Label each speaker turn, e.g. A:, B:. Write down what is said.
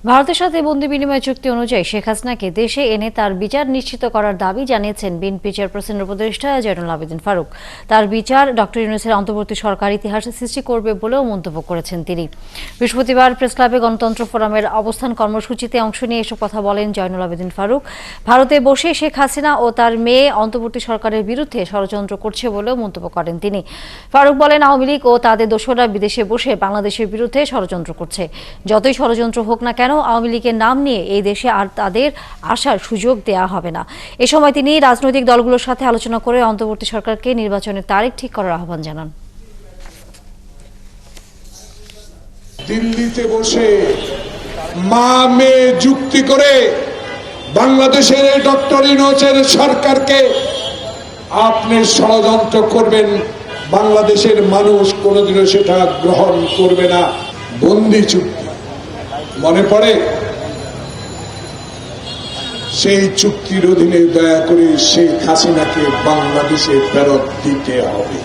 A: ভারতের সাথে বন্দি বিনিময় চুক্তি অনুযায়ী শেখ হাসিনাকে দেশে এনে তার বিচার নিশ্চিত করার দাবি জানিয়েছেন বিএনপি চেয়ারপারসনের উপদেষ্টা জয়নুল আবেদিন ফারুক। তার বিচার ডক্টর ইউনূসের অন্তর্বর্তী সরকার ইতিহাসে সৃষ্টি করবে বলেও মন্তব্য করেছেন তিনি। বৃহস্পতিবার প্রেসক্লাবে গণতন্ত্র ফোরামের অবস্থান কর্মসূচিতে অংশ নিয়ে এসব কথা বলেন জয়নুল আবেদিন ফারুক। ভারতে বসে শেখ হাসিনা ও তার মেয়ে অন্তর্বর্তী সরকারের বিরুদ্ধে ষড়যন্ত্র করছে বলেও মন্তব্য করেন তিনি। ফারুক বলেন, আওয়ামী লীগ ও তাদের দোসররা বিদেশে বসে বাংলাদেশের বিরুদ্ধে ষড়যন্ত্র করছে। যতই ষড়যন্ত্র হোক না কেন, আওয়ামী লীগের নাম নিয়ে এই দেশে আর তাদের আসার সুযোগ দেয়া হবে না। এ সময় তিনি রাজনৈতিক দলগুলোর সাথে আলোচনা করে অন্তর্বর্তী সরকারকে নির্বাচনের তারিখ ঠিক করার আহ্বান জানান।
B: দিল্লিতে বসে মা মেয়ে যুক্তি করে বাংলাদেশের ডক্টর ইউনূসের সরকারকে আপনি ষড়যন্ত্র করবেন, বাংলাদেশের মানুষ কোনোদিনও সেটা গ্রহণ করবে না। বন্দি চুক্তি মনে পড়ে? সেই চুক্তির অধীনে দয়া করে শেখ হাসিনাকে বাংলাদেশে ফেরত দিতে হবে।